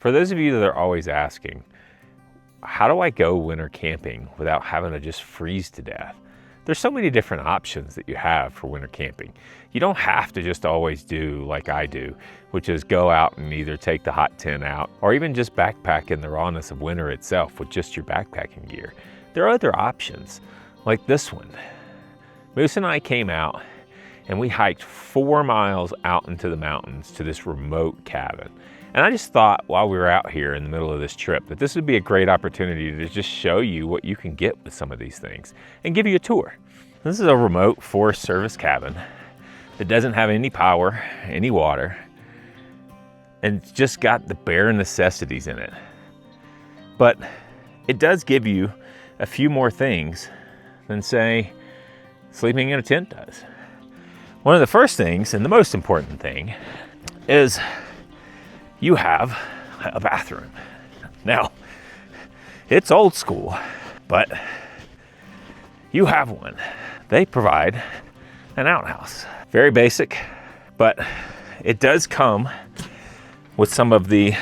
For those of you that are always asking, how do I go winter camping without having to just freeze to death? There's so many different options that you have for winter camping. You don't have to just always do like I do, which is go out and either take the hot tent out or even just backpack in the rawness of winter itself with just your backpacking gear. There are other options like this one. Moose and I came out and we hiked 4 miles out into the mountains to this remote cabin. And I just thought while we were out here in the middle of this trip that this would be a great opportunity to just show you what you can get with some of these things and give you a tour. This is a remote Forest Service cabin that doesn't have any power, any water, and it's just got the bare necessities in it. But it does give you a few more things than, say, sleeping in a tent does. One of the first things, and the most important thing, is you have a bathroom. Now, it's old school, but you have one. They provide an outhouse. Very basic, but it does come with some of the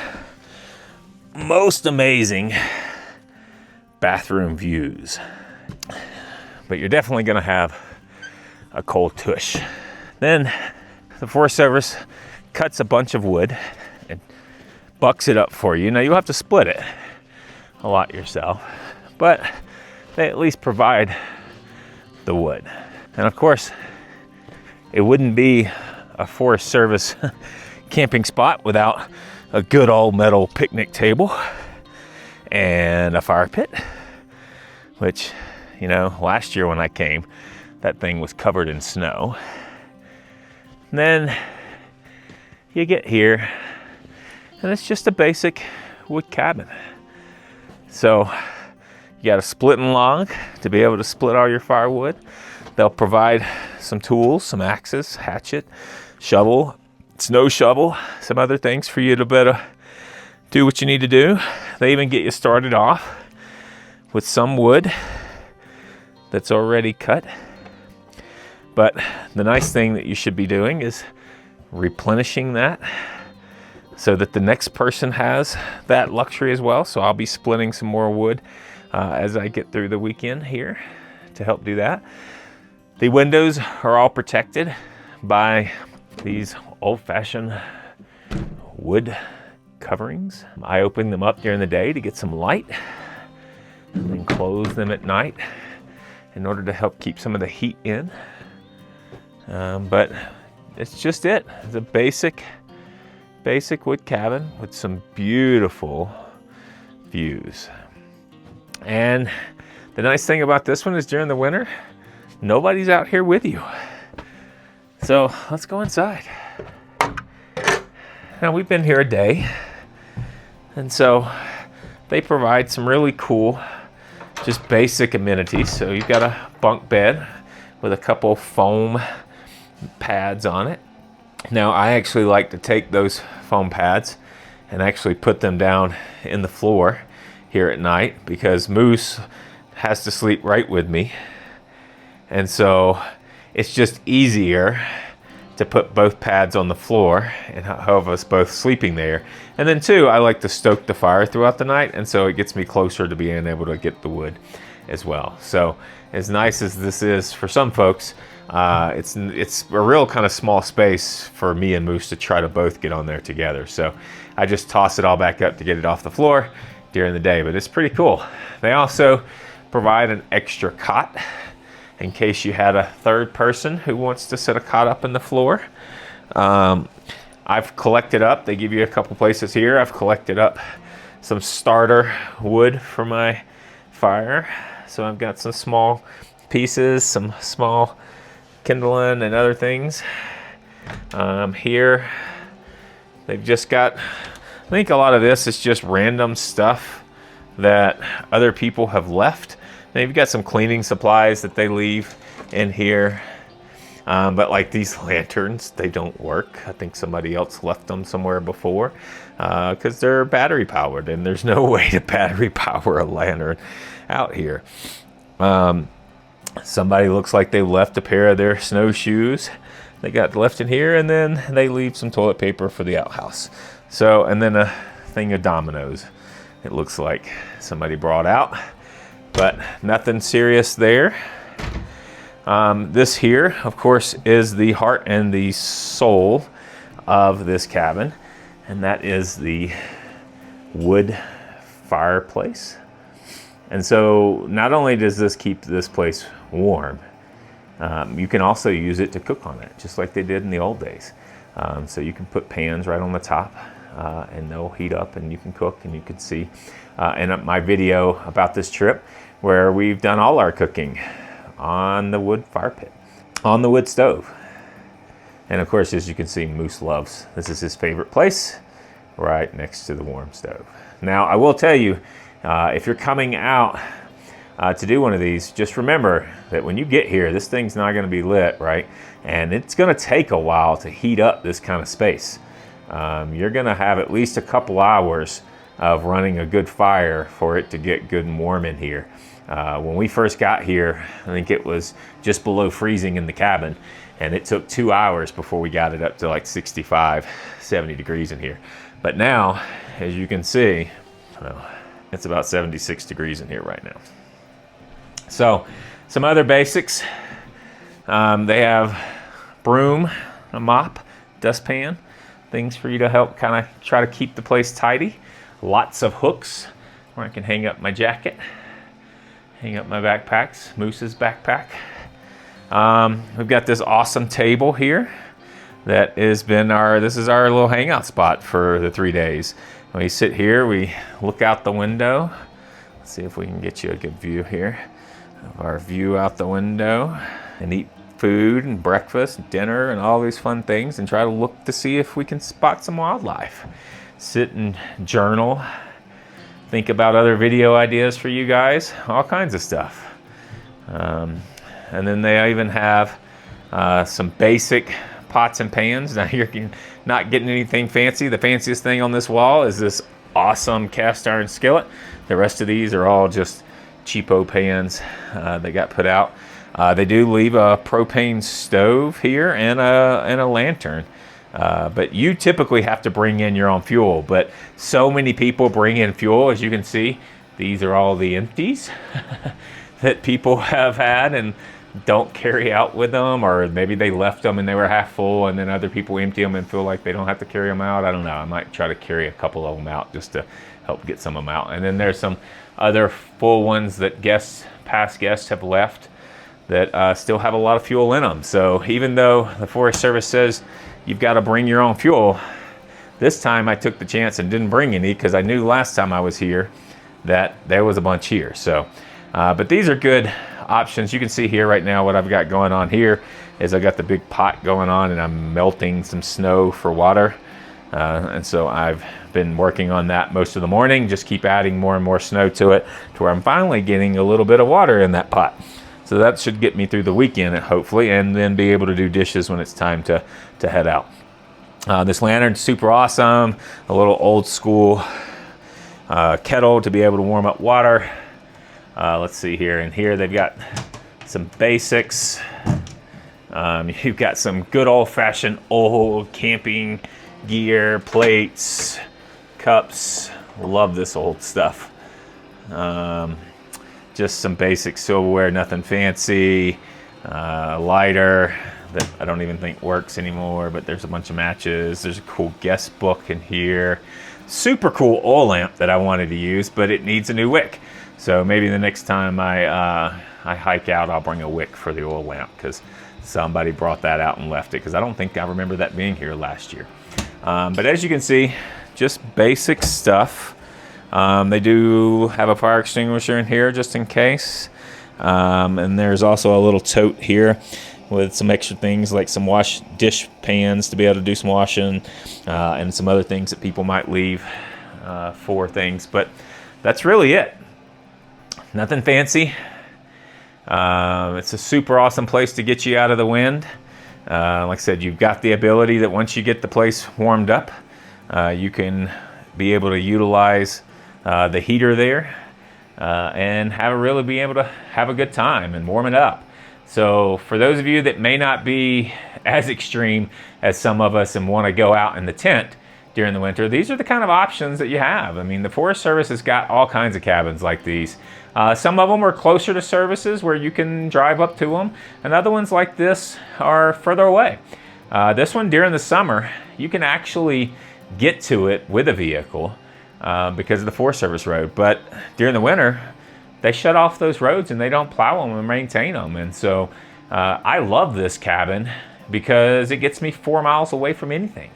most amazing bathroom views. But you're definitely gonna have a cold tush. Then the Forest Service cuts a bunch of wood and bucks it up for you. Now you'll have to split it a lot yourself, but they at least provide the wood. And of course, it wouldn't be a Forest Service camping spot without a good old metal picnic table and a fire pit, which, you know, last year when I came, that thing was covered in snow. And then you get here and it's just a basic wood cabin. So you got a splitting log to be able to split all your firewood. They'll provide some tools, some axes, hatchet, shovel, snow shovel, some other things for you to better do what you need to do. They even get you started off with some wood that's already cut. But the nice thing that you should be doing is replenishing that so that the next person has that luxury as well. So I'll be splitting some more wood as I get through the weekend here to help do that. The windows are all protected by these old-fashioned wood coverings. I open them up during the day to get some light and then close them at night in order to help keep some of the heat in. But it's just it. It's a basic wood cabin with some beautiful views. And the nice thing about this one is during the winter, nobody's out here with you. So let's go inside. Now we've been here a day, and so they provide some really cool, just basic amenities. So you've got a bunk bed with a couple foam pads on it. Now I actually like to take those foam pads and actually put them down in the floor here at night because Moose has to sleep right with me. And so it's just easier to put both pads on the floor and have us both sleeping there. And then too, I like to stoke the fire throughout the night, and so it gets me closer to being able to get the wood as well. So as nice as this is for some folks, it's a real kind of small space for me and Moose to try to both get on there together. So I just toss it all back up to get it off the floor during the day, but it's pretty cool. They also provide an extra cot in case you had a third person who wants to set a cot up in the floor. I've collected up, they give you a couple places here, I've collected up some starter wood for my fire. So I've got some small pieces, some small kindling and other things. Here, they've just got, I think a lot of this is just random stuff that other people have left. They've got some cleaning supplies that they leave in here. But like these lanterns, they don't work. I think somebody else left them somewhere before because they're battery powered, and there's no way to battery power a lantern out here. Somebody looks like they left a pair of their snowshoes. They got left in here, and then they leave some toilet paper for the outhouse. So, and then a thing of dominoes, it looks like somebody brought out, but nothing serious there. This here, of course, is the heart and the soul of this cabin, and that is the wood fireplace. And so not only does this keep this place warm, you can also use it to cook on it, just like they did in the old days. So you can put pans right on the top, and they'll heat up and you can cook, and you can see in my video about this trip where we've done all our cooking on the wood fire pit, on the wood stove. And of course, as you can see, Moose loves, this is his favorite place, right next to the warm stove. Now, I will tell you, if you're coming out to do one of these, just remember that when you get here, this thing's not going to be lit, right? And it's going to take a while to heat up this kind of space. You're going to have at least a couple hours of running a good fire for it to get good and warm in here. When we first got here, I think it was just below freezing in the cabin, and it took 2 hours before we got it up to like 65, 70 degrees in here. But now, as you can see, well, it's about 76 degrees in here right now. So, some other basics. They have broom, a mop, dustpan, things for you to help kind of try to keep the place tidy. Lots of hooks where I can hang up my jacket, hang up my backpacks, Moose's backpack. We've got this awesome table here that has been this is our little hangout spot for the 3 days. When we sit here, we look out the window. Let's see if we can get you a good view here of our view out the window, and eat food and breakfast and dinner and all these fun things, and try to look to see if we can spot some wildlife. Sit and journal, think about other video ideas for you guys, all kinds of stuff. And then they even have some basic pots and pans. Now you're not getting anything fancy. The fanciest thing on this wall is this awesome cast iron skillet. The rest of these are all just cheapo pans that got put out. They do leave a propane stove here and a lantern. But you typically have to bring in your own fuel. But so many people bring in fuel, as you can see. These are all the empties that people have had and don't carry out with them, or maybe they left them and they were half full, and then other people empty them and feel like they don't have to carry them out. I don't know. I might try to carry a couple of them out just to help get some of them out. And then there's some other full ones that past guests have left that still have a lot of fuel in them. So even though the Forest Service says you've got to bring your own fuel, this time I took the chance and didn't bring any, because I knew last time I was here that there was a bunch here. So, but these are good options. You can see here right now what I've got going on here is I got the big pot going on, and I'm melting some snow for water. And so I've been working on that most of the morning, just keep adding more and more snow to it to where I'm finally getting a little bit of water in that pot. So that should get me through the weekend, hopefully, and then be able to do dishes when it's time to head out. This lantern's super awesome, a little old school kettle to be able to warm up water. Let's see here, and here they've got some basics. You've got some good old-fashioned old camping gear, plates, cups. Love this old stuff. Just some basic silverware, nothing fancy. Lighter that I don't even think works anymore, but there's a bunch of matches. There's a cool guest book in here. Super cool oil lamp that I wanted to use, but it needs a new wick. So maybe the next time I hike out, I'll bring a wick for the oil lamp, because somebody brought that out and left it, because I don't think I remember that being here last year. But as you can see, just basic stuff. They do have a fire extinguisher in here just in case. And there's also a little tote here with some extra things like some dish pans to be able to do some washing, and some other things that people might leave for things. But that's really it. Nothing fancy. It's a super awesome place to get you out of the wind. Like I said, you've got the ability that once you get the place warmed up, you can be able to utilize the heater there and really be able to have a good time and warm it up. So for those of you that may not be as extreme as some of us and want to go out in the tent, during the winter, these are the kind of options that you have. I mean, the Forest Service has got all kinds of cabins like these. Some of them are closer to services where you can drive up to them, and other ones like this are further away. This one during the summer, you can actually get to it with a vehicle because of the Forest Service road, but during the winter, they shut off those roads and they don't plow them and maintain them. And so I love this cabin because it gets me 4 miles away from anything.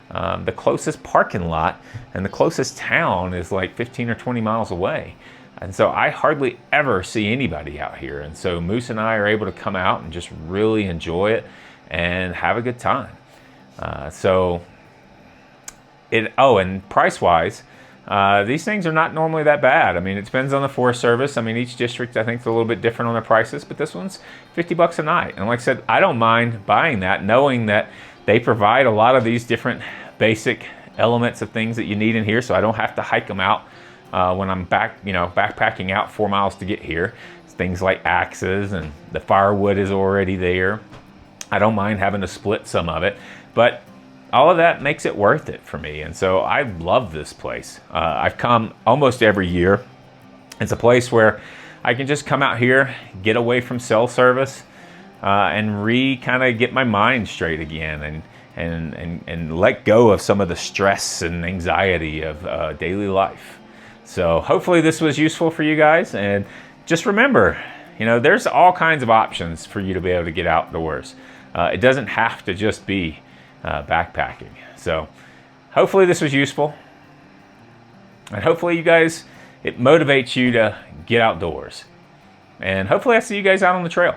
The closest parking lot and the closest town is like 15 or 20 miles away. And so I hardly ever see anybody out here. And so Moose and I are able to come out and just really enjoy it and have a good time. And price-wise, these things are not normally that bad. I mean, it depends on the Forest Service. I mean, each district, I think, is a little bit different on their prices, but this one's $50 a night. And like I said, I don't mind buying that, knowing that they provide a lot of these different basic elements of things that you need in here, so I don't have to hike them out when I'm backpacking out 4 miles to get here. It's things like axes, and the firewood is already there. I don't mind having to split some of it, but all of that makes it worth it for me. And so I love this place. I've come almost every year. It's a place where I can just come out here, get away from cell service, and kind of get my mind straight again, and let go of some of the stress and anxiety of daily life. So hopefully this was useful for you guys. And just remember, there's all kinds of options for you to be able to get outdoors. It doesn't have to just be backpacking. So hopefully this was useful, and hopefully you guys, it motivates you to get outdoors, and hopefully I see you guys out on the trail.